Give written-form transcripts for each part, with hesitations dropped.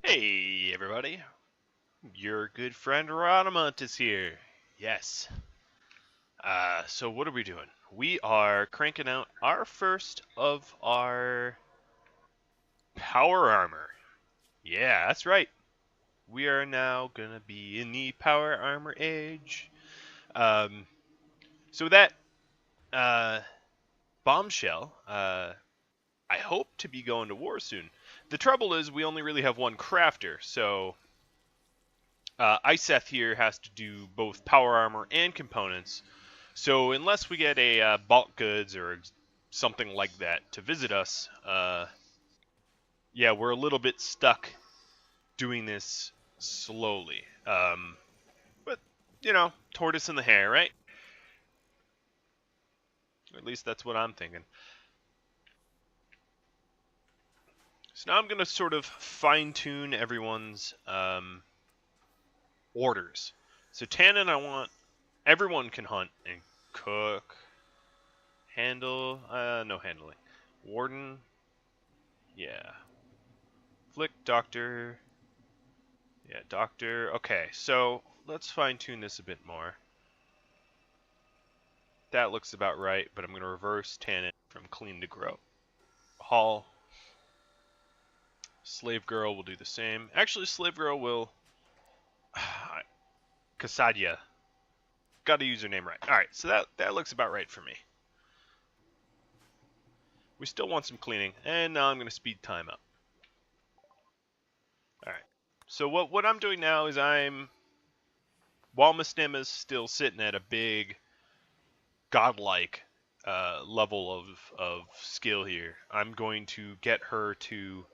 Hey everybody, your good friend Rodamont is here. Yes. So what are we doing? We are cranking out our first of our power armor. Yeah, that's right. We are now gonna be in the power armor age. Um, so that uh, bombshell, I hope to be going to war soon. The trouble is we only really have one crafter, so Iseth here has to do both power armor and components. So unless we get a bulk goods or something like that to visit us, yeah, we're a little bit stuck doing this slowly. But you know, tortoise and the hare, right? Or at least that's what I'm thinking. So now I'm gonna sort of fine-tune everyone's orders. So Tannen, I want everyone can hunt and cook. Handle, no handling. Warden, yeah. Flick, doctor, yeah, doctor. Okay, so let's fine-tune this a bit more. That looks about right, but I'm going to reverse Tannen from clean to grow. Hall. Slave girl will do the same. Actually, slave girl will... Kasadia. Got to use her name right. Alright, so that looks about right for me. We still want some cleaning, and now I'm going to speed time up. Alright, so what I'm doing now is while Mistem is still sitting at a big, godlike level of skill here, I'm going to get her to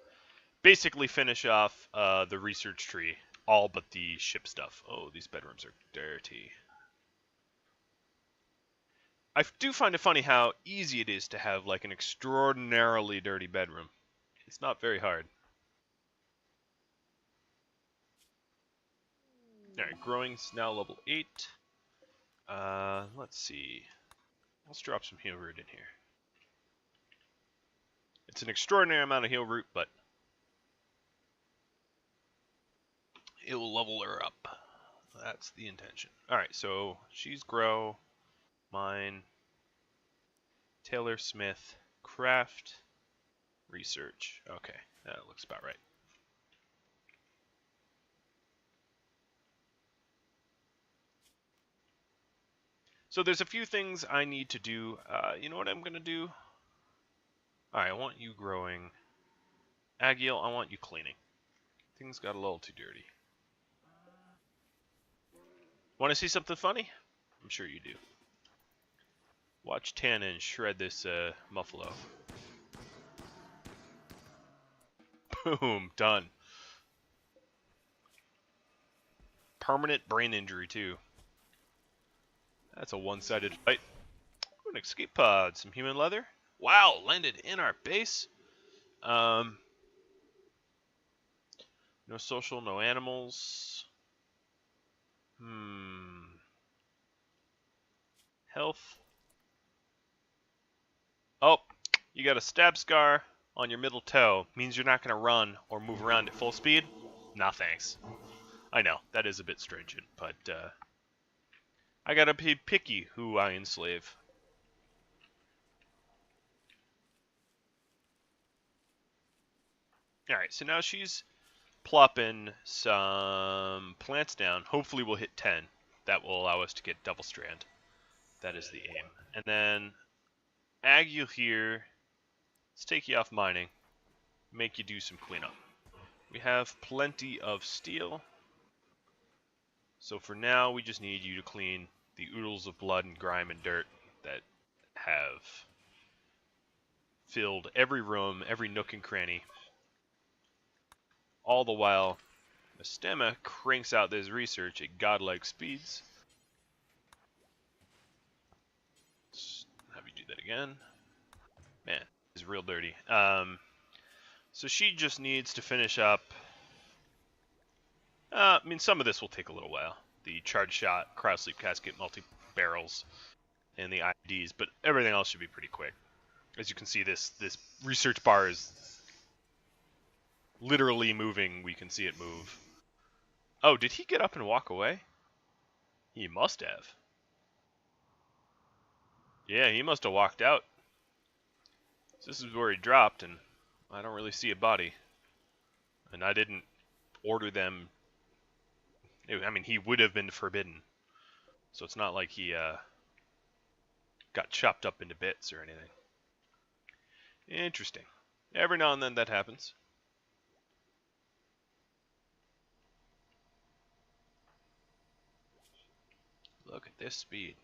basically finish off the research tree, all but the ship stuff. Oh, these bedrooms are dirty. I do find it funny how easy it is to have like an extraordinarily dirty bedroom. It's not very hard. Alright, growing's now level 8. Let's see. Let's drop some heal root in here. It's an extraordinary amount of heal root, but it will level her up. That's the intention. Alright, so she's grow, mine, Taylor Smith, craft, research. Okay, that looks about right. So there's a few things I need to do. You know what I'm going to do? Alright, I want you growing. Agiel, I want you cleaning. Things got a little too dirty. Want to see something funny? I'm sure you do. Watch Tannen shred this muffalo. Boom, done. Permanent brain injury too. That's a one-sided fight. Ooh, an escape pod, some human leather. Wow, landed in our base. No social, no animals. Health. Oh, you got a stab scar on your middle toe. Means you're not going to run or move around at full speed? Nah, thanks. I know, that is a bit stringent, but I gotta be picky who I enslave. Alright, so now she's plopping some plants down. Hopefully we'll hit 10. That will allow us to get double strand. That is the aim. And then Agu here, let's take you off mining. Make you do some cleanup. We have plenty of steel. So for now, we just need you to clean the oodles of blood and grime and dirt that have filled every room, every nook and cranny. All the while, Mistema cranks out this research at godlike speeds. Let's have you do that again. Man, it's real dirty. So she just needs to finish up. I mean, some of this will take a little while. The charge shot, cryo sleep casket, multi-barrels, and the IDs, but everything else should be pretty quick. As you can see, this research bar is literally moving, we can see it move. Oh, did he get up and walk away? He must have. Yeah, he must have walked out. So this is where he dropped, and I don't really see a body. And I didn't order them. I mean, he would have been forbidden. So it's not like he got chopped up into bits or anything. Interesting. Every now and then that happens. Look at this speed.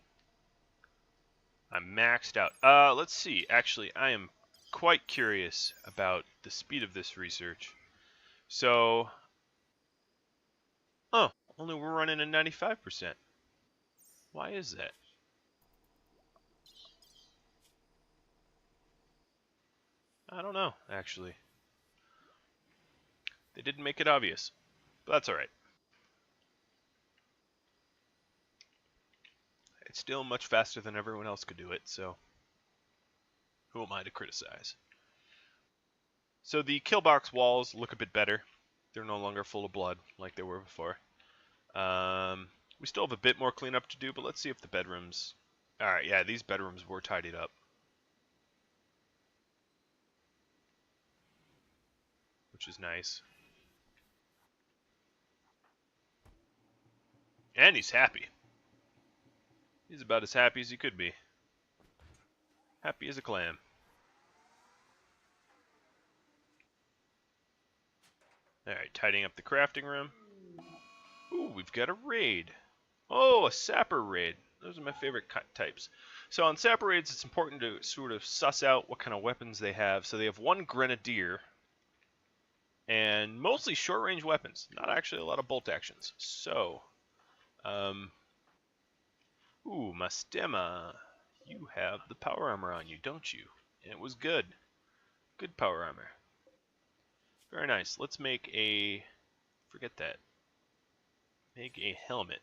I'm maxed out. Let's see. Actually, I am quite curious about the speed of this research. So, oh, only we're running at 95%. Why is that? I don't know, actually. They didn't make it obvious, but that's alright. It's still much faster than everyone else could do it, so who am I to criticize? So the kill box walls look a bit better. They're no longer full of blood like they were before. We still have a bit more cleanup to do, but let's see if the bedrooms... Alright, yeah, these bedrooms were tidied up. Which is nice. And he's happy. He's about as happy as he could be. Happy as a clam. Alright, tidying up the crafting room. Ooh, we've got a raid. Oh, a sapper raid. Those are my favorite cut types. So on sapper raids, it's important to sort of suss out what kind of weapons they have. So they have one grenadier, and mostly short-range weapons. Not actually a lot of bolt actions. So, ooh, Mastema, you have the power armor on you, don't you? And it was good. Good power armor. Very nice. Let's make a... Forget that. Make a helmet.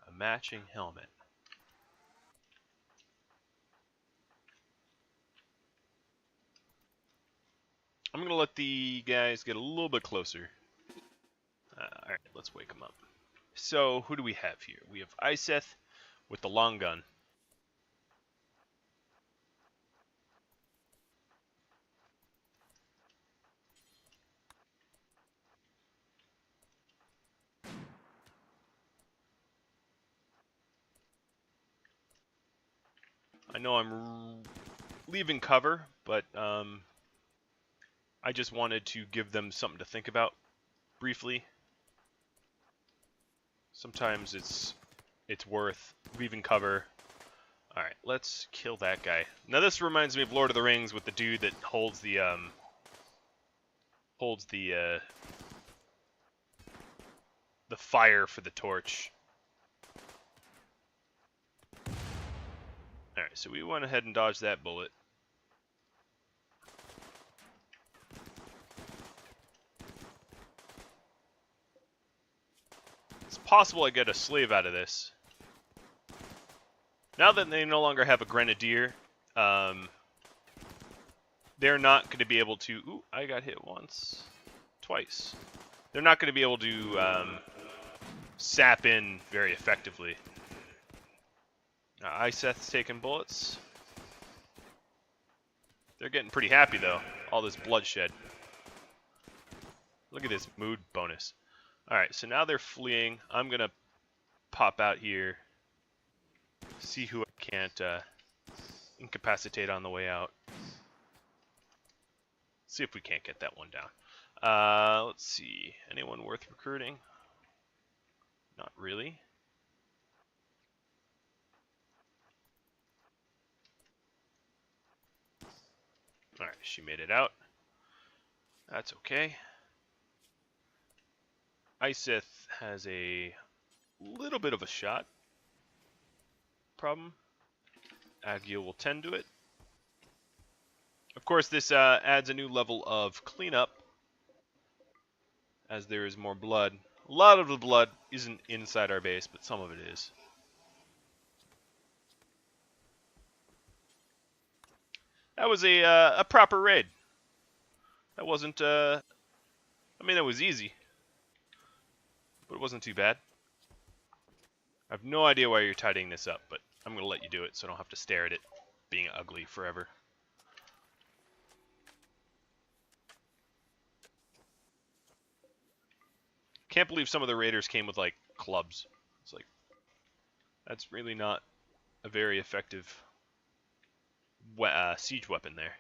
A matching helmet. I'm going to let the guys get a little bit closer. Alright, let's wake them up. So, who do we have here? We have Iseth with the long gun. I know I'm leaving cover, but I just wanted to give them something to think about briefly. Sometimes it's worth leaving cover. Alright, let's kill that guy. Now this reminds me of Lord of the Rings with the dude that holds the fire for the torch. Alright, so we went ahead and dodged that bullet. It's possible I get a slave out of this. Now that they no longer have a grenadier, they're not going to be able to... Ooh, I got hit once. Twice. They're not going to be able to sap in very effectively. Iseth's taking bullets. They're getting pretty happy, though. All this bloodshed. Look at this mood bonus. Alright, so now they're fleeing. I'm going to pop out here. See who I can't incapacitate on the way out. See if we can't get that one down. Let's see. Anyone worth recruiting? Not really. Alright, she made it out. That's okay. Iseth has a little bit of a shot problem. Agil will tend to it. Of course, this adds a new level of cleanup as there is more blood. A lot of the blood isn't inside our base, but some of it is. That was a proper raid. That wasn't I mean, it was easy, but it wasn't too bad. I have no idea why you're tidying this up, but I'm going to let you do it so I don't have to stare at it being ugly forever. Can't believe some of the raiders came with, like, clubs. It's like, that's really not a very effective siege weapon there.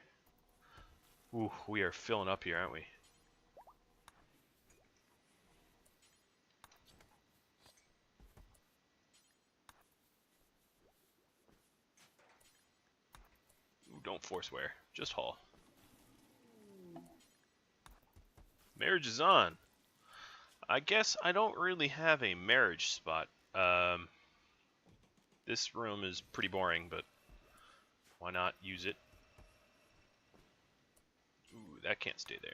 Ooh, we are filling up here, aren't we? Ooh, don't forswear, just haul. Marriage is on. I guess I don't really have a marriage spot. This room is pretty boring, but why not use it? Ooh, that can't stay there.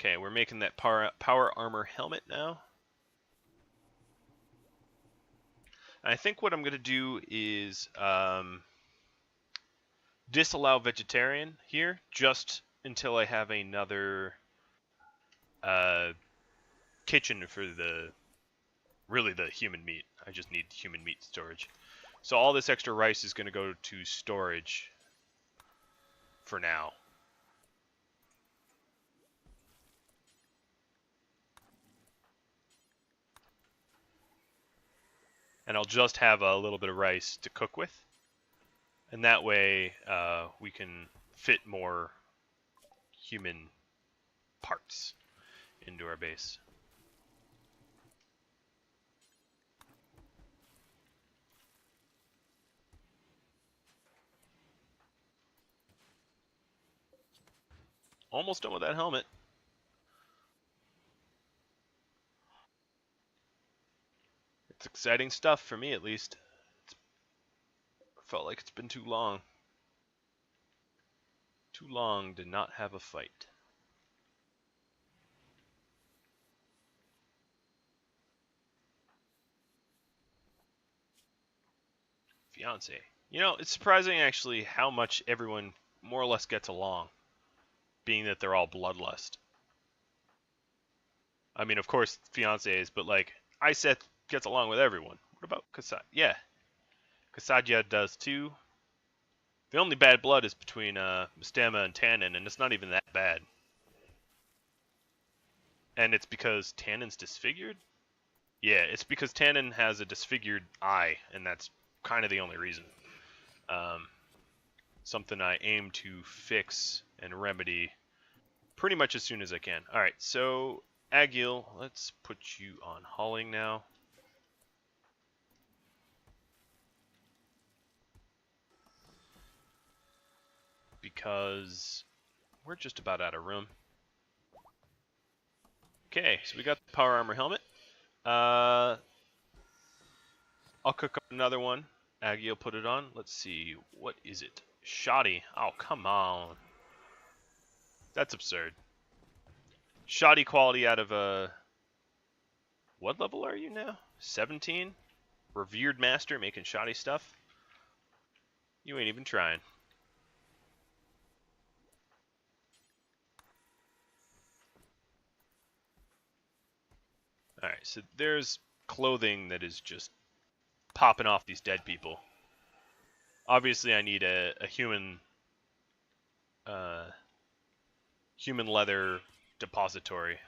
Okay, we're making that power armor helmet now. And I think what I'm going to do is disallow vegetarian here just until I have another kitchen for really the human meat. I just need human meat storage. So all this extra rice is going to go to storage for now. And I'll just have a little bit of rice to cook with. And that way we can fit more human parts into our base. Almost done with that helmet. It's exciting stuff for me, at least. Felt like it's been too long. Too long to not have a fight. Fiance. You know, it's surprising actually how much everyone more or less gets along, being that they're all bloodlust. I mean, of course, fiancés, but like, Iseth gets along with everyone. What about Kasad? Yeah, Kasadya does too. The only bad blood is between Mastema and Tannen, and it's not even that bad. And it's because Tannen's disfigured? Yeah, it's because Tannen has a disfigured eye, and that's kind of the only reason. Something I aim to fix and remedy pretty much as soon as I can. Alright, so Agil, let's put you on hauling now. Because we're just about out of room. Okay, so we got the power armor helmet. I'll cook up another one. Aggie will put it on. Let's see, what is it? Shoddy. Oh, come on. That's absurd. Shoddy quality out of a... What level are you now? 17? Revered master making shoddy stuff? You ain't even trying. Alright, so there's clothing that is just popping off these dead people. Obviously, I need a human human leather depository.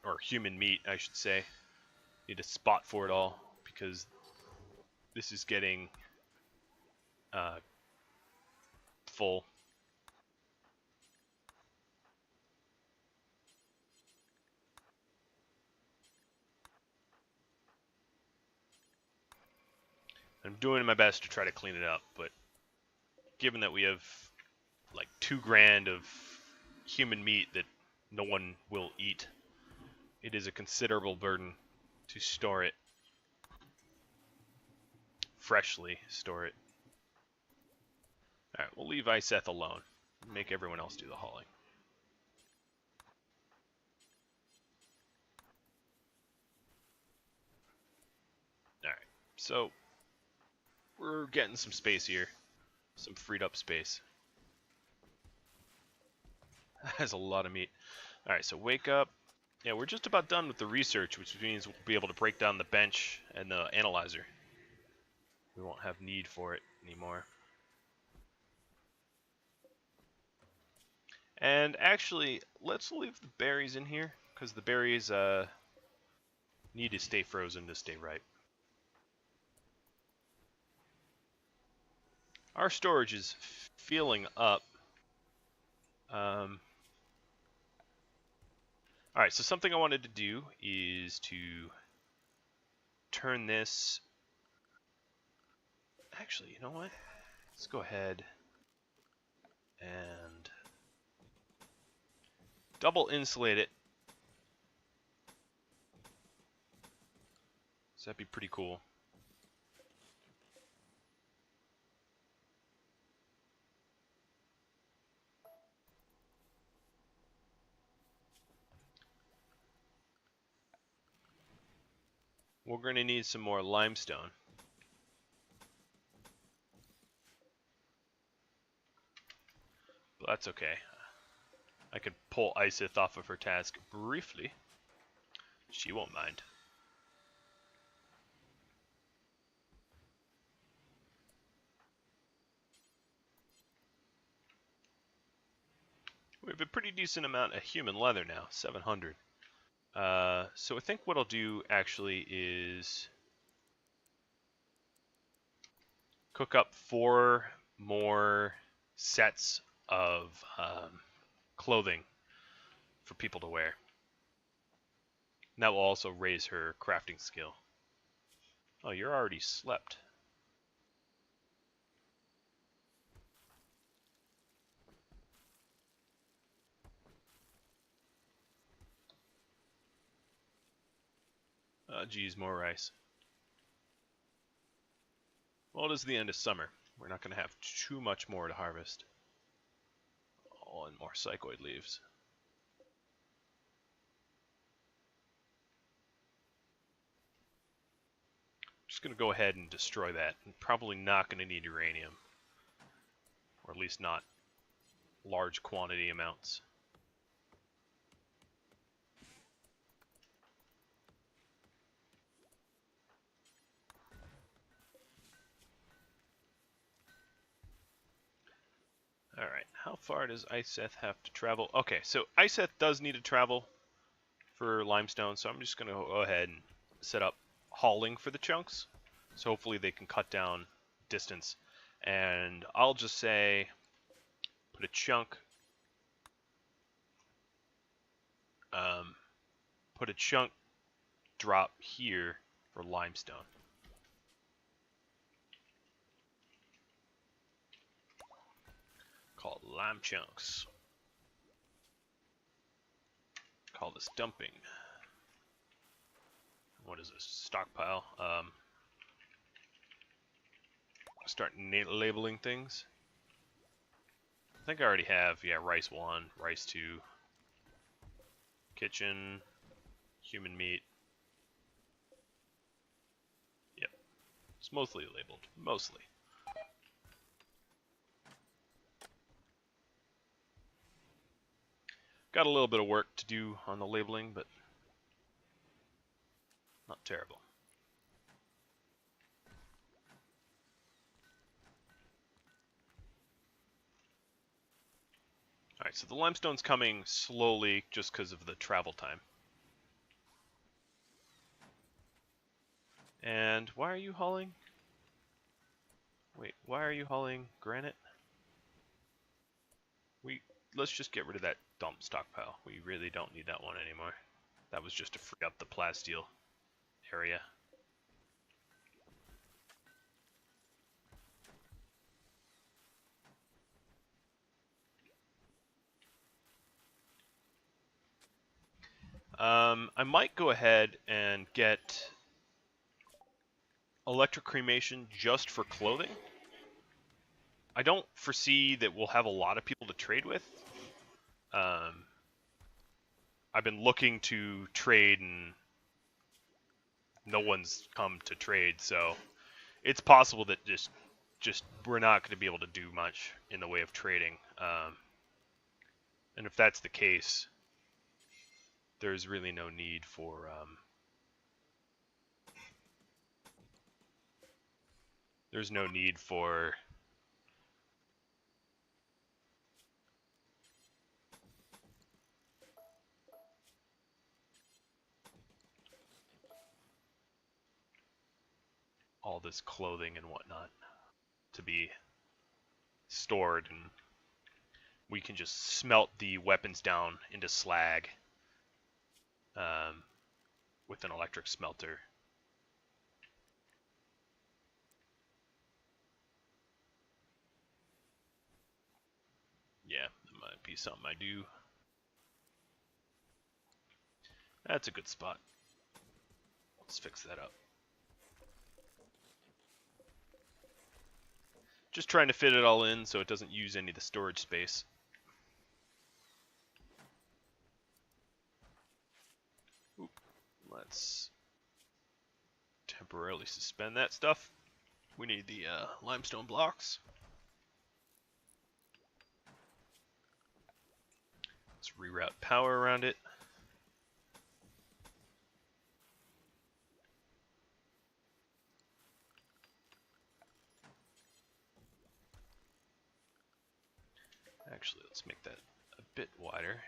Or human meat, I should say. Need a spot for it all, because this is getting full. I'm doing my best to try to clean it up, but given that we have like 2 grand of human meat that no one will eat, it is a considerable burden to store it. Freshly store it. Alright, we'll leave Iseth alone. Make everyone else do the hauling. So, we're getting some space here. Some freed up space. That's a lot of meat. Alright, so wake up. Yeah, we're just about done with the research, which means we'll be able to break down the bench and the analyzer. We won't have need for it anymore. And actually, let's leave the berries in here, because the berries need to stay frozen to stay ripe. Our storage is filling up. Alright, so something I wanted to do is to turn this... Actually, you know what? Let's go ahead and double insulate it. So that'd be pretty cool. We're going to need some more limestone. But that's okay. I could pull Isith off of her task briefly. She won't mind. We have a pretty decent amount of human leather now, 700. So I think what I'll do actually is cook up 4 more sets of clothing for people to wear. And that will also raise her crafting skill. Oh, you're already slept. Geez, more rice. Well, it is the end of summer. We're not going to have too much more to harvest. Oh, and more psychoid leaves. Just going to go ahead and destroy that. I'm probably not going to need uranium. Or at least not large quantity amounts. Alright, how far does Iseth have to travel? Okay, so Iseth does need to travel for limestone, so I'm just going to go ahead and set up hauling for the chunks. So hopefully they can cut down distance. And I'll just say, put a chunk, drop here for limestone. Call it lime chunks. Call this dumping. What is this? Stockpile. Start labeling things. I think I already have, yeah, rice 1, rice 2, kitchen, human meat. Yep. It's mostly labeled. Mostly. Got a little bit of work to do on the labeling, but not terrible. Alright, so the limestone's coming slowly just because of the travel time. And why are you hauling? Wait, why are you hauling granite? Let's just get rid of that dump stockpile. We really don't need that one anymore. That was just to free up the plasteel area. I might go ahead and get electric cremation just for clothing. I don't foresee that we'll have a lot of people to trade with. I've been looking to trade and no one's come to trade, so it's possible that just we're not going to be able to do much in the way of trading. And if that's the case, there's really no need for all this clothing and whatnot to be stored, and we can just smelt the weapons down into slag with an electric smelter. Yeah, that might be something I do. That's a good spot. Let's fix that up. Just trying to fit it all in so it doesn't use any of the storage space. Oop. Let's temporarily suspend that stuff. We need the limestone blocks. Let's reroute power around it. Actually, let's make that a bit wider.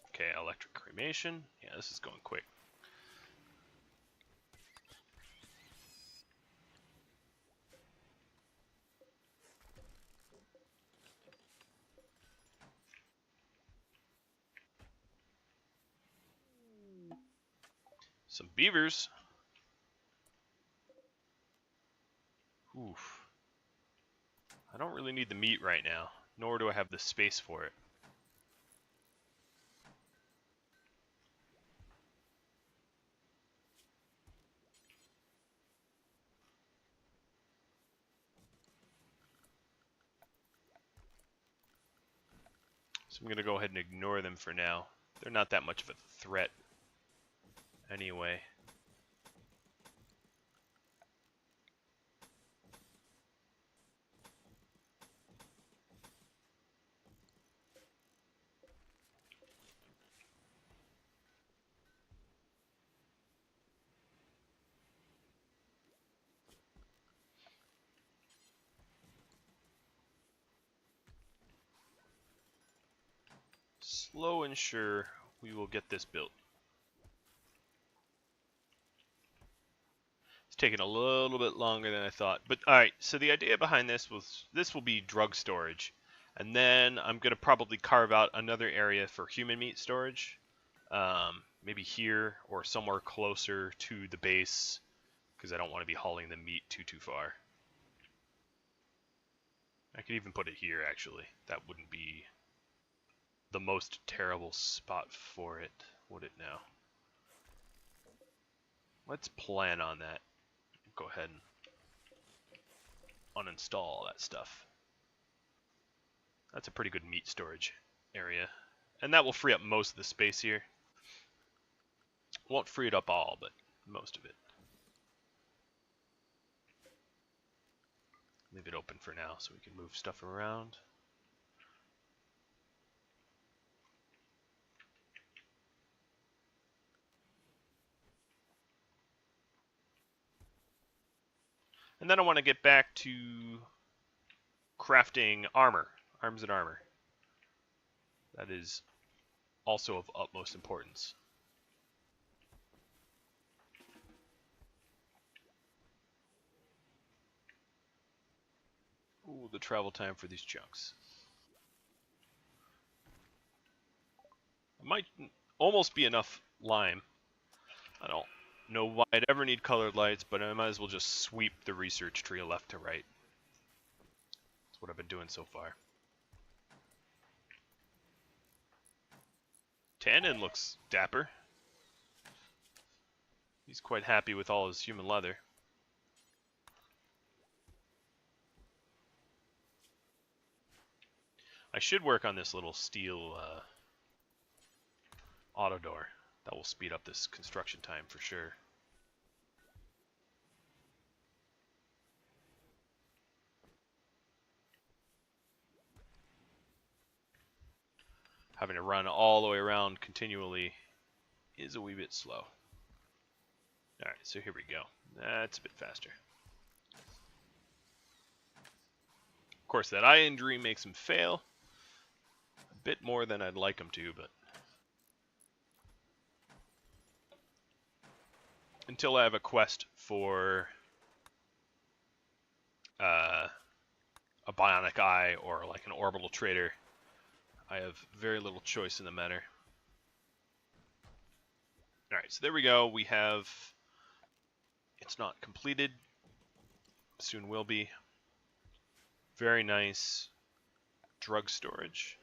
Okay, electric cremation. Yeah, this is going quick. Some beavers. Oof. I don't really need the meat right now, nor do I have the space for it. So I'm going to go ahead and ignore them for now. They're not that much of a threat anyway. Slow and sure, we will get this built. It's taking a little bit longer than I thought. But alright, so the idea behind this was this will be drug storage. And then I'm going to probably carve out another area for human meat storage. Maybe here or somewhere closer to the base, because I don't want to be hauling the meat too far. I could even put it here, actually. That wouldn't be the most terrible spot for it, would it now? Let's plan on that. Go ahead and uninstall all that stuff. That's a pretty good meat storage area. And that will free up most of the space here. Won't free it up all, but most of it. Leave it open for now so we can move stuff around. And then I want to get back to crafting armor, arms and armor. That is also of utmost importance. Ooh, the travel time for these chunks. It might almost be enough lime. I don't know why I'd ever need colored lights, but I might as well just sweep the research tree left to right. That's what I've been doing so far. Tannen looks dapper. He's quite happy with all his human leather. I should work on this little steel auto door. That will speed up this construction time for sure. Having to run all the way around continually is a wee bit slow. Alright, so here we go. That's a bit faster. Of course, that eye injury makes him fail. A bit more than I'd like him to, but... until I have a quest for a bionic eye or like an orbital trader, I have very little choice in the matter. Alright, so there we go. We have... it's not completed. Soon will be. Very nice drug storage.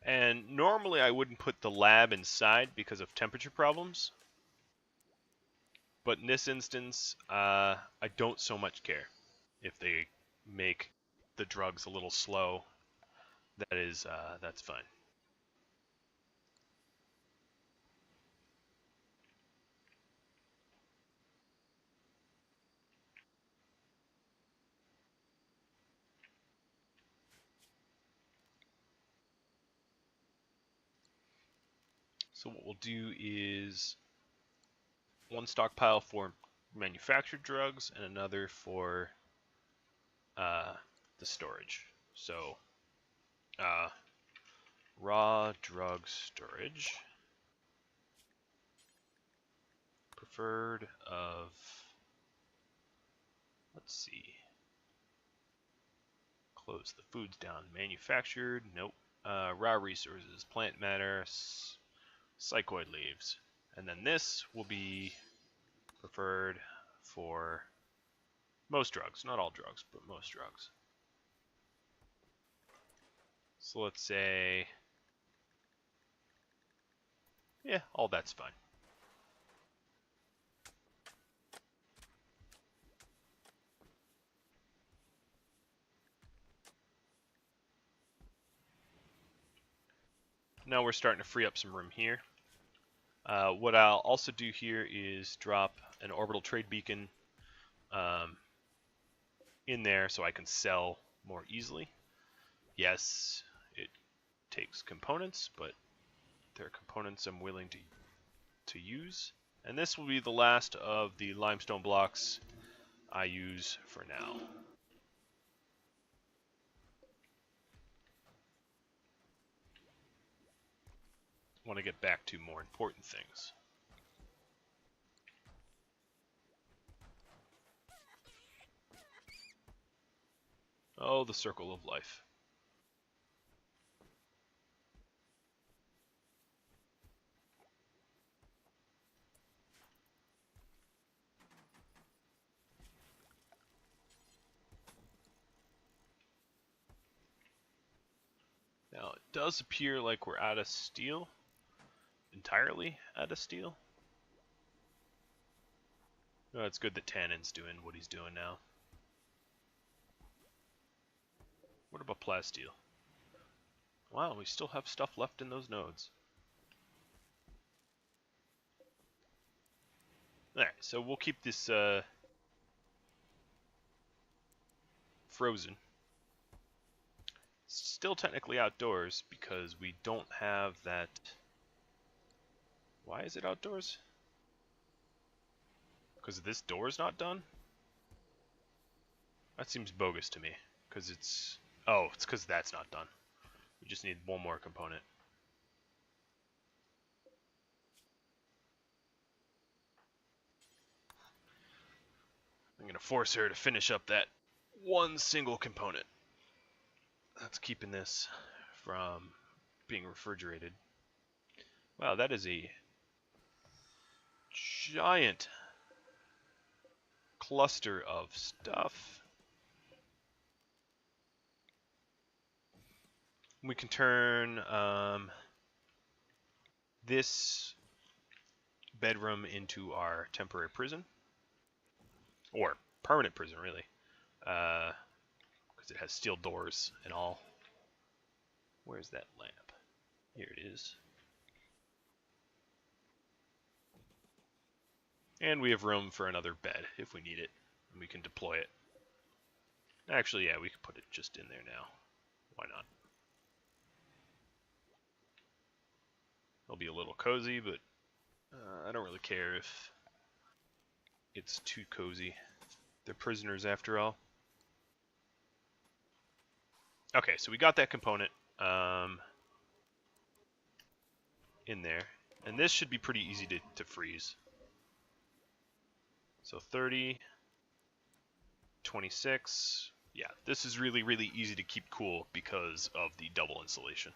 And normally I wouldn't put the lab inside because of temperature problems. But in this instance, I don't so much care if they make the drugs a little slow. That's fine. So what we'll do is one stockpile for manufactured drugs and another for the storage. So raw drug storage, preferred of, let's see, close the foods down. Manufactured, nope. Raw resources, plant matter, psychoid leaves. And then this will be preferred for most drugs. Not all drugs, but most drugs. So let's say, yeah, all that's fine. Now we're starting to free up some room here. What I'll also do here is drop an orbital trade beacon in there so I can sell more easily. Yes, it takes components, but they're components I'm willing to use. And this will be the last of the limestone blocks I use for now. I want to get back to more important things. Oh, the circle of life. Now, it does appear like we're out of steel. Entirely out of steel. Oh, it's good that Tannen's doing what he's doing now. What about plasteel? Wow, we still have stuff left in those nodes. Alright, so we'll keep this frozen. Still technically outdoors because we don't have that... Why is it outdoors? Because this door's not done? That seems bogus to me. Because it's... Oh, it's because that's not done. We just need one more component. I'm going to force her to finish up that one single component. That's keeping this from being refrigerated. Wow, that is a giant cluster of stuff. We can turn this bedroom into our temporary prison. Or permanent prison, really. Because it has steel doors and all. Where's that lamp? Here it is. And we have room for another bed if we need it. And we can deploy it. Actually, yeah, we can put it just in there now. Why not? It'll be a little cozy, but I don't really care if it's too cozy. They're prisoners after all. Okay, so we got that component in there. And this should be pretty easy to freeze. So 30, 26. Yeah, this is really, really easy to keep cool because of the double insulation.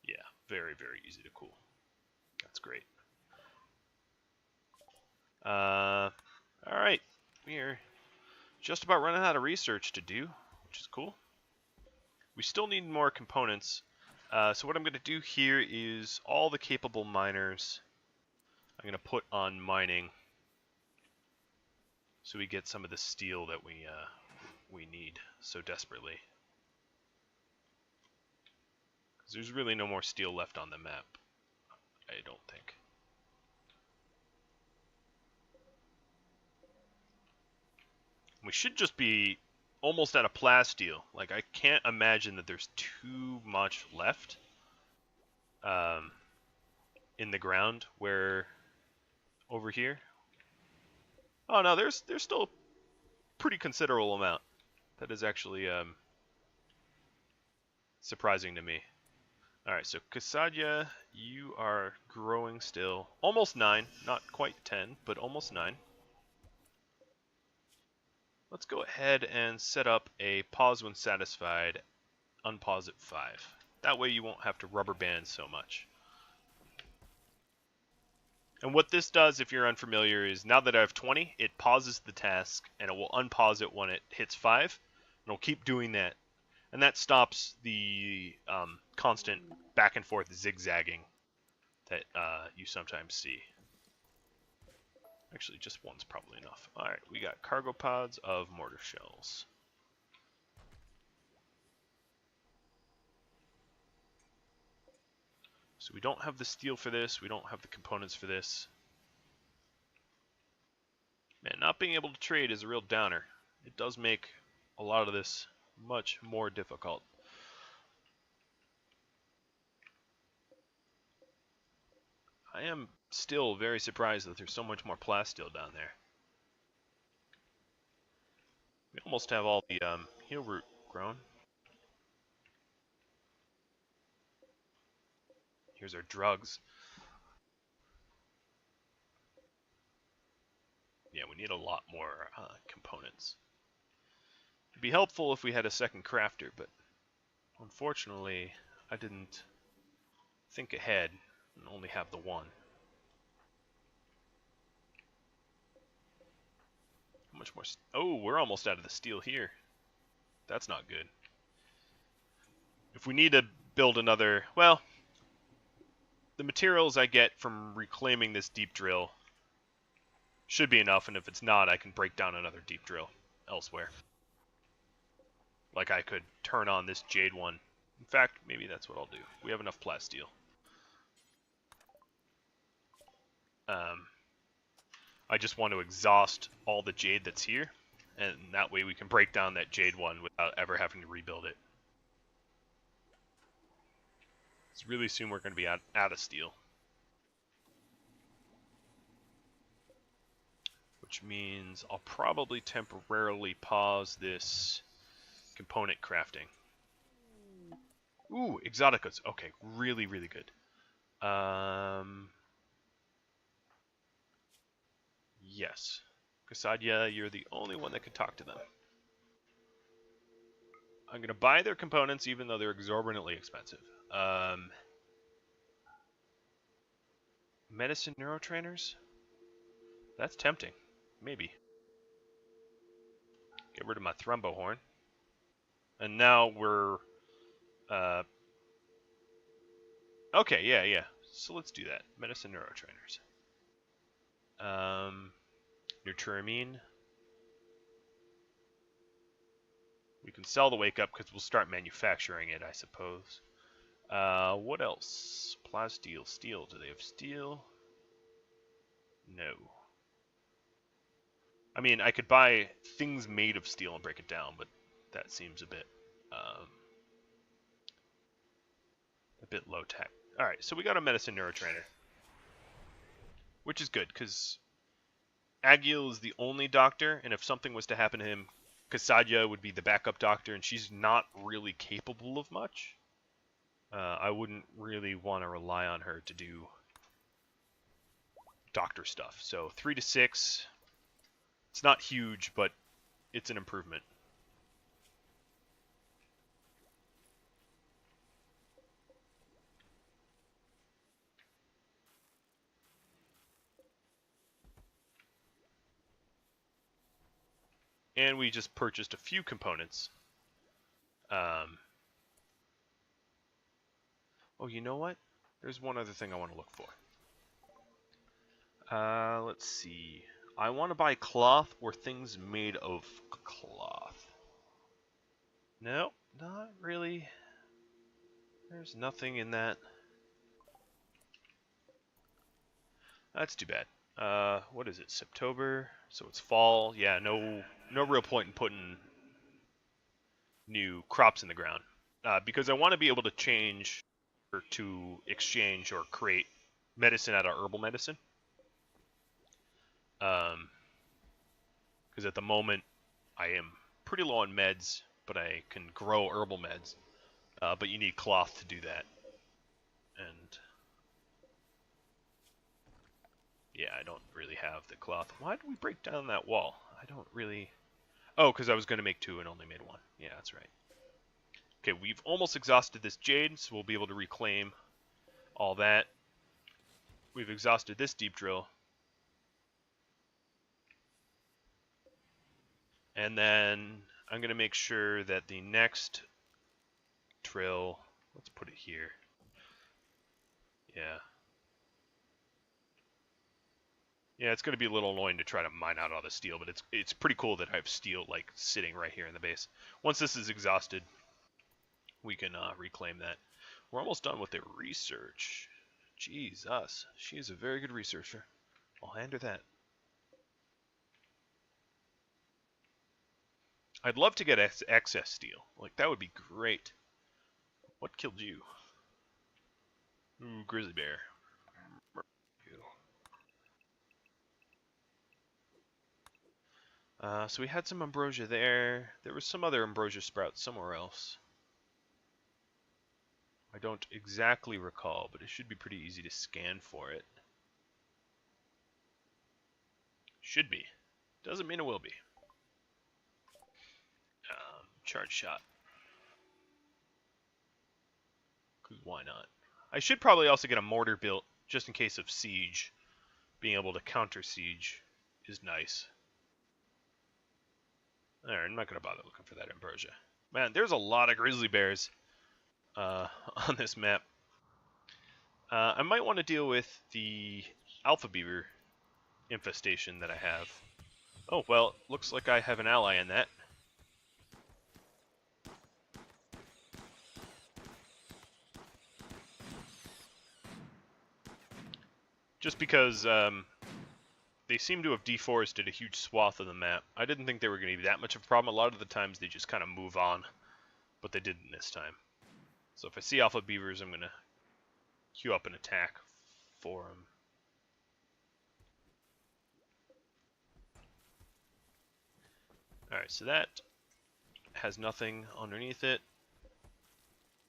Yeah, very, very easy to cool. That's great. Alright, we're just about running out of research to do, which is cool. We still need more components. So what I'm going to do here is all the capable miners I'm going to put on mining so we get some of the steel that we need so desperately. Because there's really no more steel left on the map, I don't think. We should just be almost out of plasteel. Like, I can't imagine that there's too much left in the ground where over here. Oh no, there's still a pretty considerable amount. That is actually surprising to me. Alright, so Casadia, you are growing still. Almost 9, not quite 10, but almost 9. Let's go ahead and set up a pause when satisfied, unpause at 5. That way you won't have to rubber band so much. And what this does, if you're unfamiliar, is now that I have 20, it pauses the task, and it will unpause it when it hits 5. And it'll keep doing that. And that stops the constant back and forth zigzagging that you sometimes see. Actually, just one's probably enough. Alright, we got cargo pods of mortar shells. So we don't have the steel for this, we don't have the components for this. Man, not being able to trade is a real downer. It does make a lot of this much more difficult. I am still very surprised that there's so much more plasteel down there. We almost have all the heel root grown. Here's our drugs. Yeah, we need a lot more components. It'd be helpful if we had a second crafter, but unfortunately, I didn't think ahead and only have the one. How much more? Oh, we're almost out of the steel here. That's not good. If we need to build another, well, the materials I get from reclaiming this deep drill should be enough, and if it's not, I can break down another deep drill elsewhere. Like I could turn on this jade one. In fact, maybe that's what I'll do. We have enough plasteel. I just want to exhaust all the jade that's here, and that way we can break down that jade one without ever having to rebuild it. Because really soon we're going to be out of steel. Which means I'll probably temporarily pause this component crafting. Ooh, exoticas. Okay, really, really good. Yes. Casadia, you're the only one that could talk to them. I'm going to buy their components even though they're exorbitantly expensive. Medicine neurotrainers? That's tempting. maybe. Get rid of my thrumbo horn. And now we're... okay, yeah. So let's do that. Medicine neurotrainers. Nutramine. We can sell the wake up because we'll start manufacturing it, I suppose. What else? Plasteel, steel. Do they have steel? No. I mean, I could buy things made of steel and break it down, but that seems a bit low tech. All right, so we got a medicine neurotrainer, which is good because Agiel is the only doctor, and if something was to happen to him, Kasadya would be the backup doctor, and she's not really capable of much. I wouldn't really want to rely on her to do doctor stuff. So 3 to 6. It's not huge, but it's an improvement. And we just purchased a few components. Oh, you know what? There's one other thing I want to look for. Let's see. I want to buy cloth or things made of cloth. No, not really. There's nothing in that. That's too bad. What is it? September? So it's fall. Yeah, no real point in putting new crops in the ground. Because I want to be able to change or to exchange or create medicine out of herbal medicine. Because at the moment I am pretty low on meds, but I can grow herbal meds. But you need cloth to do that. And yeah, I don't really have the cloth. Why did we break down that wall? I don't really... Oh, because I was going to make 2 and only made 1. Yeah, that's right. Okay, we've almost exhausted this jade, so we'll be able to reclaim all that. We've exhausted this deep drill. And then I'm going to make sure that the next drill... Let's put it here. Yeah. Yeah, it's going to be a little annoying to try to mine out all the steel, but it's pretty cool that I have steel like sitting right here in the base. Once this is exhausted, we can reclaim that. We're almost done with the research. Jesus, she is a very good researcher. I'll hand her that. I'd love to get excess steel. Like, that would be great. What killed you? Ooh, grizzly bear. So we had some ambrosia there. There was some other ambrosia sprouts somewhere else. I don't exactly recall, but it should be pretty easy to scan for it. Should be. Doesn't mean it will be. Charge shot. Because why not? I should probably also get a mortar built, just in case of siege. Being able to counter siege is nice. Alright, I'm not going to bother looking for that ambrosia. Man, there's a lot of grizzly bears on this map. I might want to deal with the alpha beaver infestation that I have. Oh, well, looks like I have an ally in that. Just because they seem to have deforested a huge swath of the map. I didn't think they were going to be that much of a problem. A lot of the times they just kind of move on, but they didn't this time. So if I see alpha beavers, I'm going to queue up an attack for them. Alright, so that has nothing underneath it.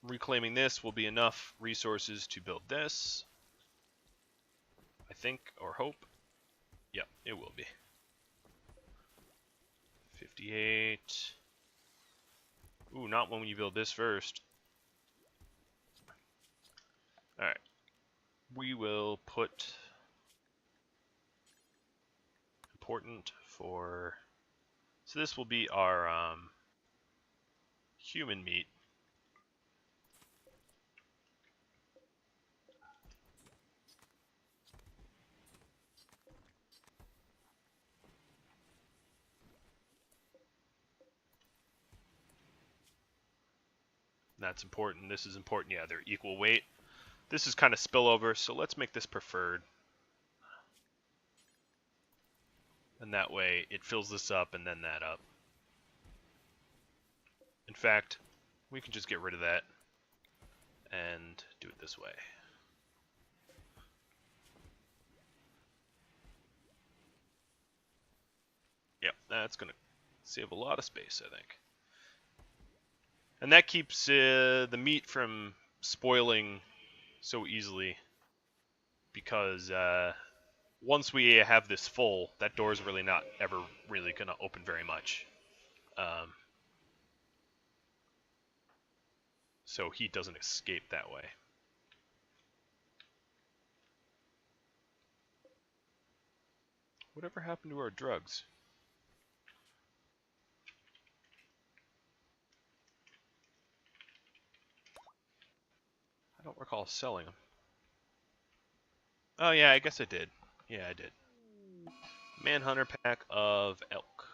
Reclaiming this will be enough resources to build this. I think, or hope. Yep, it will be. 58. Ooh, not when you build this first. Alright. We will put important for... So this will be our human meat. That's important. This is important. Yeah, they're equal weight. This is kind of spillover, so let's make this preferred. And that way it fills this up and then that up. In fact, we can just get rid of that and do it this way. Yep, that's going to save a lot of space, I think. And that keeps the meat from spoiling so easily, because once we have this full, that door is really not ever really going to open very much. So heat doesn't escape that way. Whatever happened to our drugs? I don't recall selling them. Oh yeah, I guess I did. Yeah, I did. Manhunter pack of elk.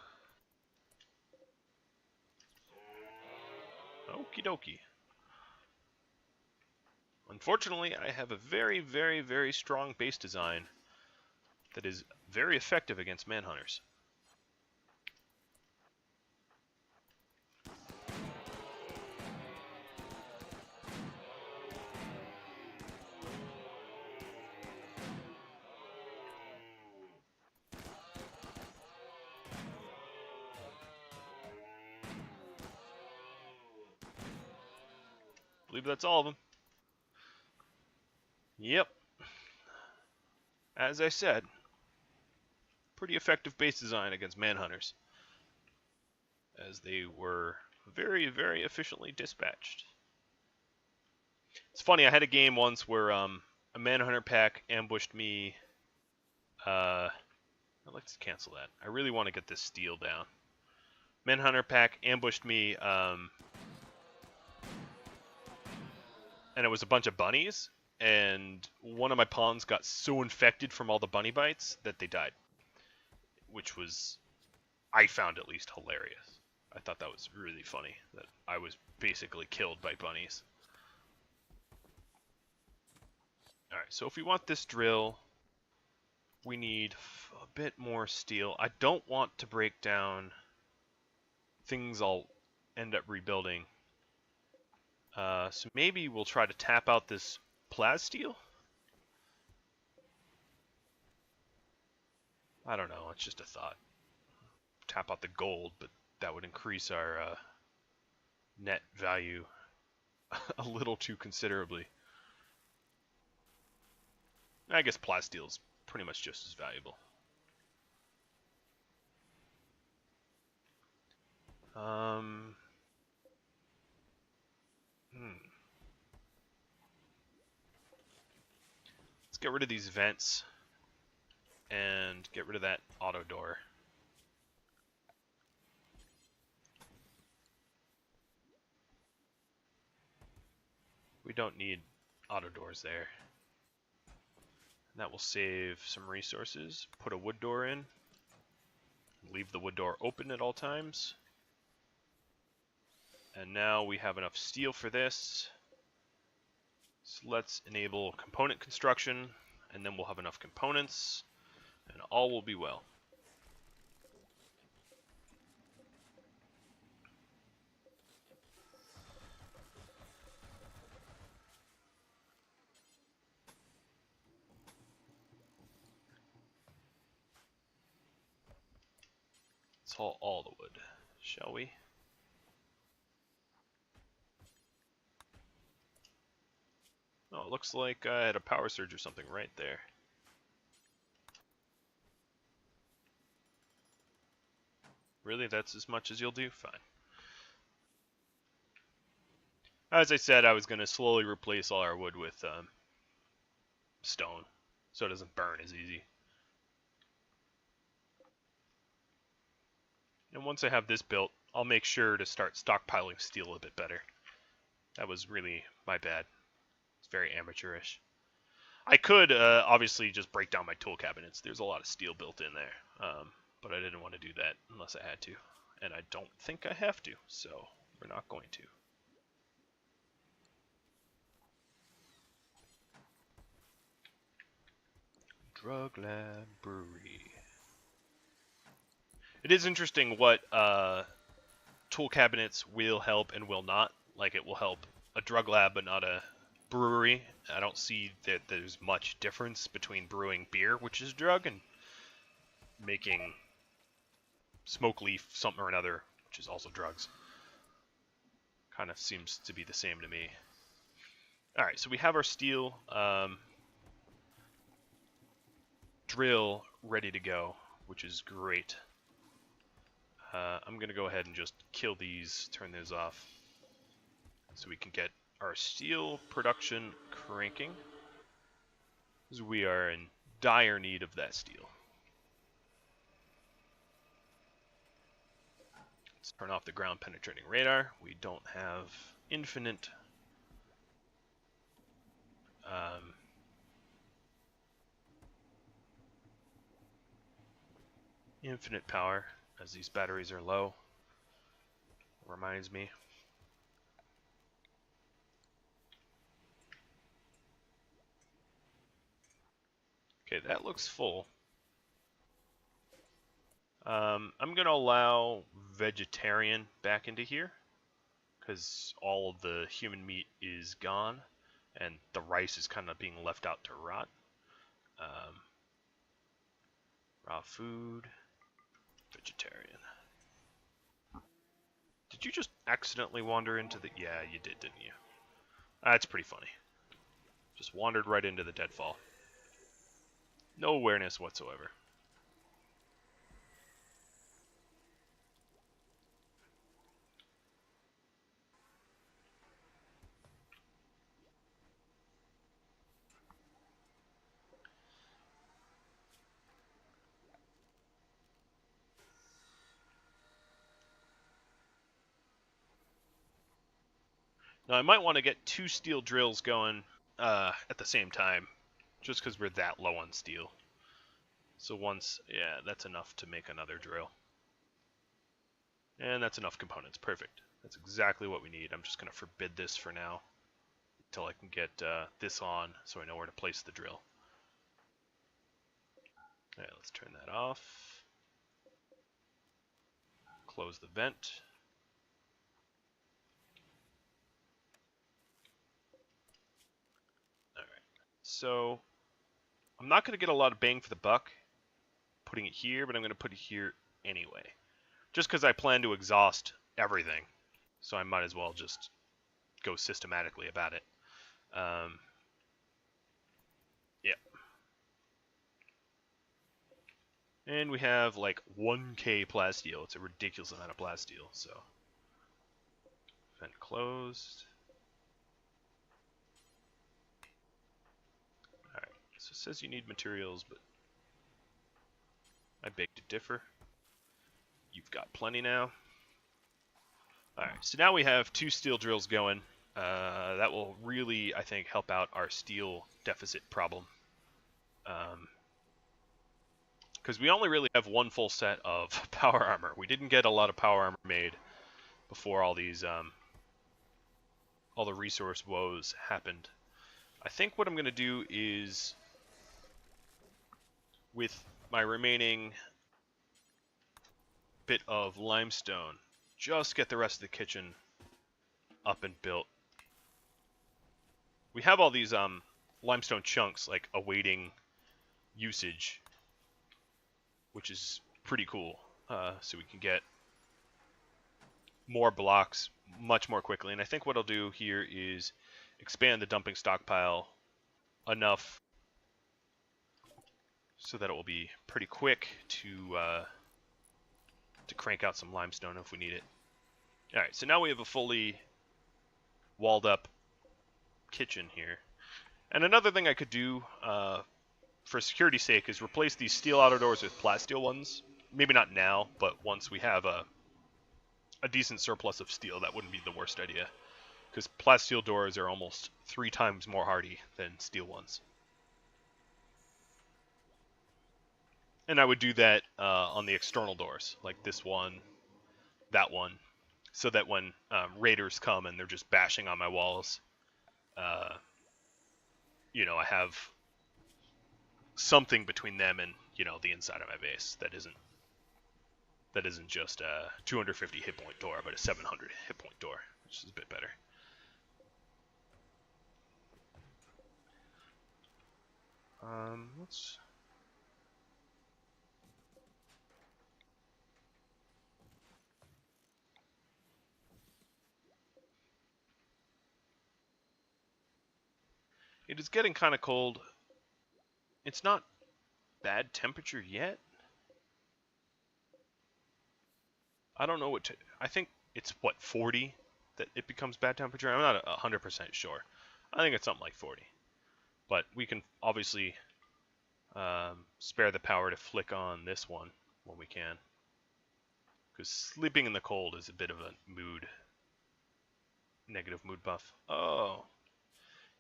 Okie dokie. Unfortunately, I have a very, very, very strong base design that is very effective against manhunters. I believe that's all of them. Yep. As I said, pretty effective base design against manhunters, as they were very, very efficiently dispatched. It's funny, I had a game once where a manhunter pack ambushed me. I'd like to cancel that. I really want to get this steel down. Manhunter pack ambushed me, and it was a bunch of bunnies, and one of my pawns got so infected from all the bunny bites that they died, which was, I found at least, hilarious. I thought that was really funny, that I was basically killed by bunnies. Alright, so if we want this drill, we need a bit more steel. I don't want to break down things I'll end up rebuilding. So maybe we'll try to tap out this plasteel? I don't know, it's just a thought. Tap out the gold, but that would increase our net value a little too considerably. I guess plasteel is pretty much just as valuable. Let's get rid of these vents and get rid of that auto door. We don't need auto doors there. That will save some resources. Put a wood door in. Leave the wood door open at all times. And now we have enough steel for this. So let's enable component construction, and then we'll have enough components, and all will be well. Let's haul all the wood, shall we? Oh, it looks like I had a power surge or something right there. Really? That's as much as you'll do? Fine. As I said, I was going to slowly replace all our wood with stone, so it doesn't burn as easy. And once I have this built, I'll make sure to start stockpiling steel a bit better. That was really my bad. It's very amateurish. I could obviously just break down my tool cabinets. There's a lot of steel built in there, but I didn't want to do that unless I had to. And I don't think I have to, so we're not going to. Drug Lab Brewery. It is interesting what tool cabinets will help and will not. Like, it will help a drug lab but not a brewery. I don't see that there's much difference between brewing beer, which is a drug, and making smoke leaf something or another, which is also drugs. Kind of seems to be the same to me. Alright, so we have our steel drill ready to go, which is great. I'm going to go ahead and just kill these, turn those off, so we can get our steel production cranking, because we are in dire need of that steel. Let's turn off the ground penetrating radar. We don't have infinite power, as these batteries are low. Reminds me. Okay, that looks full. I'm going to allow vegetarian back into here, because all of the human meat is gone, and the rice is kind of being left out to rot. Raw food, vegetarian. Did you just accidentally wander into the... Yeah, you did, didn't you? That's pretty funny. Just wandered right into the deadfall. No awareness whatsoever. Now, I might want to get 2 steel drills going at the same time, just because we're that low on steel. So once, yeah, that's enough to make another drill. And that's enough components. Perfect. That's exactly what we need. I'm just going to forbid this for now, until I can get this on, so I know where to place the drill. Alright, let's turn that off. Close the vent. So, I'm not going to get a lot of bang for the buck putting it here, but I'm going to put it here anyway. Just because I plan to exhaust everything, so I might as well just go systematically about it. Yeah. And we have like 1k plasteel. It's a ridiculous amount of plasteel, so. Vent closed. Alright, so it says you need materials, but I beg to differ. You've got plenty now. Alright, so now we have 2 steel drills going. That will really, I think, help out our steel deficit problem. Because we only really have 1 full set of power armor. We didn't get a lot of power armor made before all these, all the resource woes happened. I think what I'm going to do is, with my remaining bit of limestone, just get the rest of the kitchen up and built. We have all these limestone chunks like awaiting usage, which is pretty cool. So we can get more blocks much more quickly. And I think what I'll do here is expand the dumping stockpile enough so that it will be pretty quick to crank out some limestone if we need it. Alright, so now we have a fully walled up kitchen here. And another thing I could do for security's sake is replace these steel outer doors with plasteel ones. maybe not now, but once we have a decent surplus of steel, that wouldn't be the worst idea. Because plasteel doors are almost 3 times more hardy than steel ones. And I would do that on the external doors, like this one, that one, so that when raiders come and they're just bashing on my walls, you know, I have something between them and, you know, the inside of my base that isn't just a 250 hit point door, but a 700 hit point door, which is a bit better. Let's. It is getting kind of cold. It's not bad temperature yet. I don't know what to. I think it's what 40 that it becomes bad temperature. I'm not 100% sure. I think it's something like 40. But we can obviously spare the power to flick on this one when we can. Because sleeping in the cold is a bit of a negative mood buff. Oh,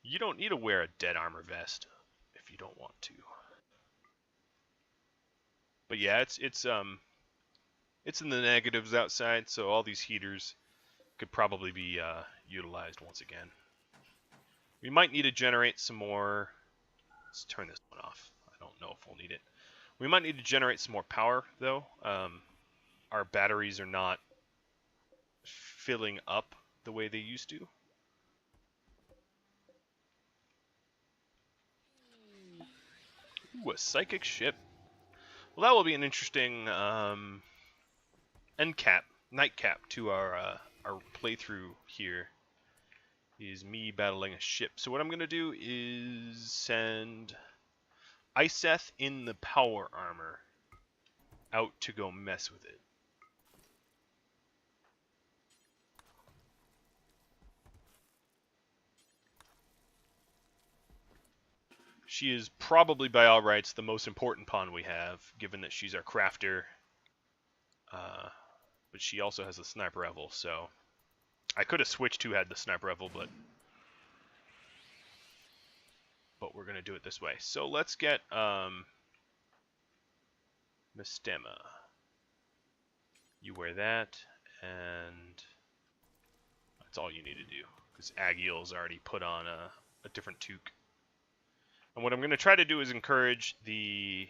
you don't need to wear a dead armor vest if you don't want to. But yeah, it's in the negatives outside, so all these heaters could probably be utilized once again. We might need to generate some more. Let's turn this one off. I don't know if we'll need it. We might need to generate some more power, though. Our batteries are not filling up the way they used to. Ooh, a psychic ship. Well, that will be an interesting end cap, night cap to our playthrough here. Is me battling a ship. So what I'm going to do is send Iseth in the power armor out to go mess with it. She is probably by all rights the most important pawn we have, given that she's our crafter. But she also has a sniper rifle, so I could have switched who had the sniper rifle, but we're gonna do it this way. So let's get Mistema. You wear that, and that's all you need to do, because Agiel's already put on a different toque. And what I'm going to try to do is encourage the...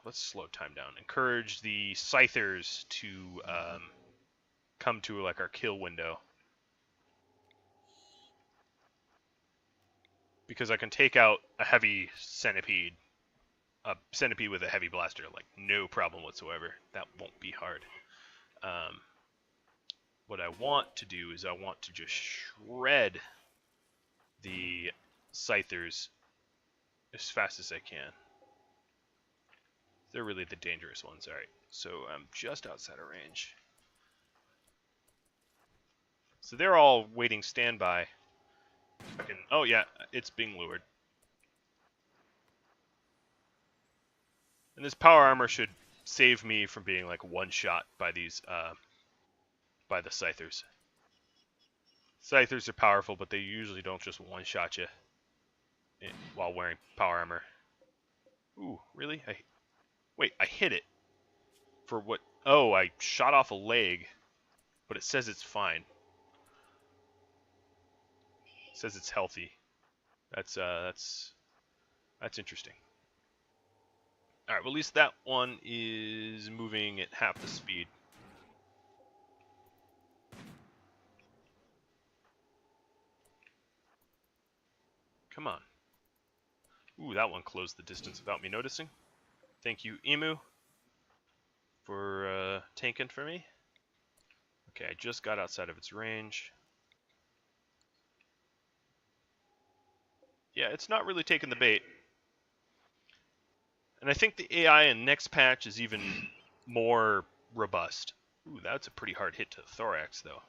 Let's slow time down. Encourage the Scythers to come to like our kill window. Because I can take out a heavy centipede. A centipede with a heavy blaster, like no problem whatsoever. That won't be hard. What I want to do is I want to just shred the Scythers as fast as I can. They're really the dangerous ones. Alright, so I'm just outside of range. So they're all waiting standby. Oh yeah, it's being lured. And this power armor should save me from being like one-shot by these, by the Scythers. Scythers are powerful, but they usually don't just one-shot you while wearing power armor. Ooh, really? Wait, I hit it. For what? Oh, I shot off a leg, but it says it's fine. It says it's healthy. That's interesting. All right, well, at least that one is moving at half the speed. Come on. Ooh, that one closed the distance without me noticing. Thank you, Emu, for tanking for me. Okay, I just got outside of its range. Yeah, it's not really taking the bait. And I think the AI in next patch is even more robust. Ooh, that's a pretty hard hit to the thorax, though.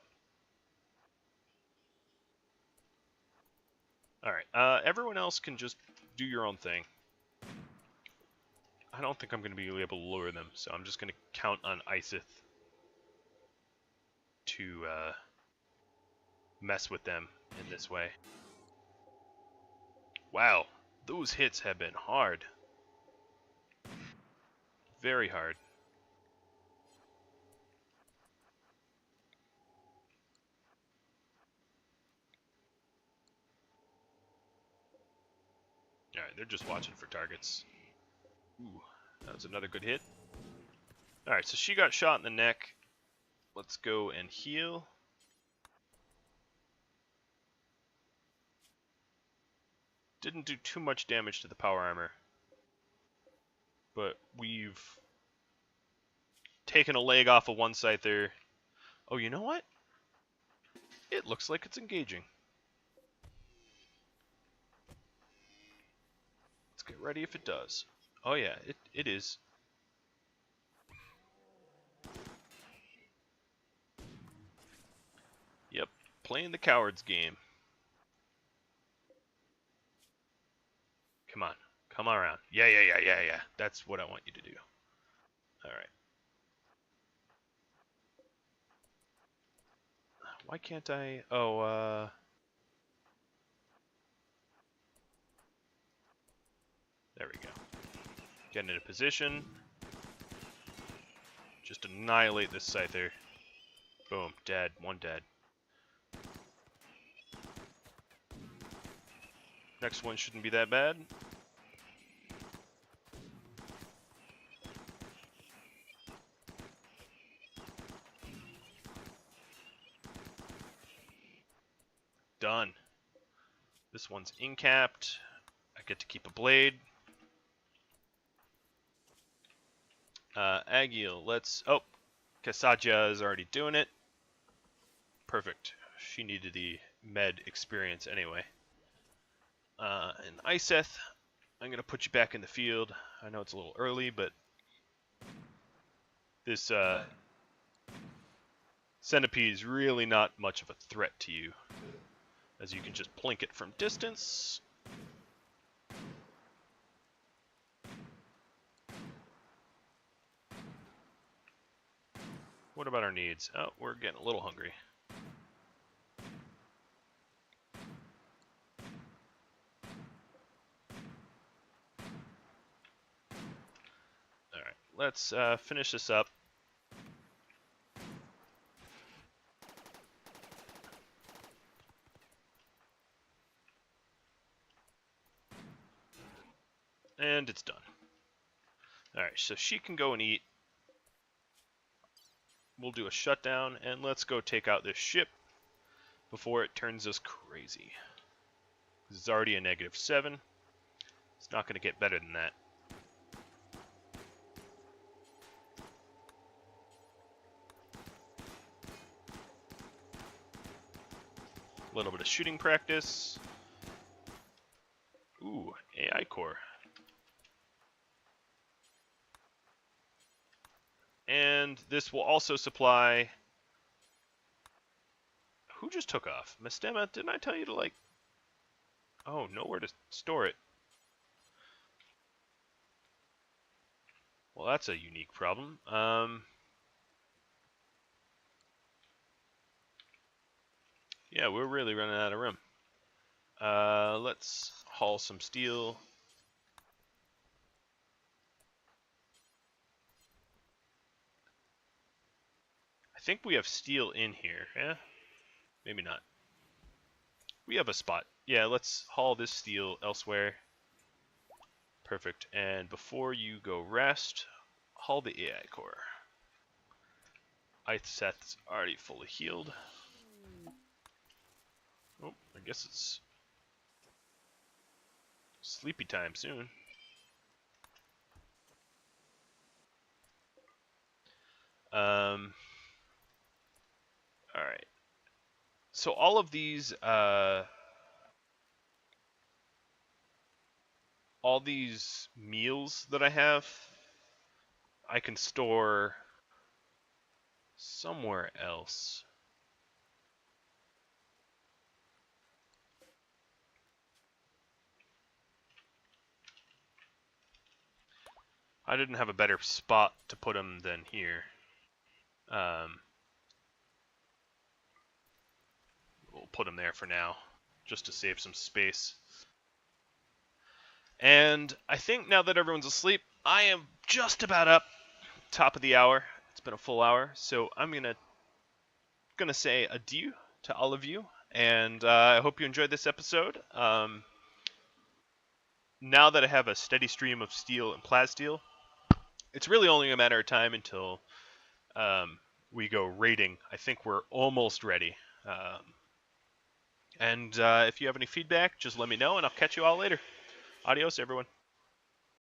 Alright, everyone else can just do your own thing. I don't think I'm going to be able to lure them, so I'm just going to count on Isith to mess with them in this way. Wow, those hits have been hard. Very hard. Alright, they're just watching for targets. Ooh, that was another good hit. Alright, so she got shot in the neck. Let's go and heal. Didn't do too much damage to the power armor, but we've taken a leg off of one Scyther. Oh, you know what? It looks like it's engaging. Let's get ready if it does. Oh yeah, it is. Yep, playing the cowards game. Come on, come on around. Yeah. That's what I want you to do. Alright. Why can't I... Oh, there we go. Get into position. Just annihilate this Scyther. Boom, dead. One dead. Next one shouldn't be that bad. Done. This one's incapped. I get to keep a blade. Agiel, let's... Oh, Kasaja is already doing it. Perfect. She needed the med experience anyway. And Iseth, I'm going to put you back in the field. I know it's a little early, but this centipede is really not much of a threat to you, as you can just plink it from distance. What about our needs? Oh, we're getting a little hungry. Alright, let's finish this up. And it's done. Alright, so she can go and eat. We'll do a shutdown, and let's go take out this ship before it turns us crazy. It's already a -7. It's not going to get better than that. A little bit of shooting practice. Ooh, AI core. And this will also supply... Who just took off? Mistema, didn't I tell you to, like... Oh, nowhere to store it. Well, that's a unique problem. Yeah, we're really running out of room. Let's haul some steel. I think we have steel in here, yeah? Maybe not. We have a spot. Yeah, let's haul this steel elsewhere. Perfect. And before you go rest, haul the AI core. Iseth's already fully healed. Oh, I guess it's sleepy time soon. Alright. So all of these meals that I have, I can store somewhere else. I didn't have a better spot to put them than here. We'll put them there for now, just to save some space. And I think now that everyone's asleep, I am just about up, top of the hour. It's been a full hour, so I'm gonna say adieu to all of you, and I hope you enjoyed this episode. Now that I have a steady stream of steel and plasteel, it's really only a matter of time until we go raiding. I think we're almost ready. And if you have any feedback, just let me know, and I'll catch you all later. Adios, everyone.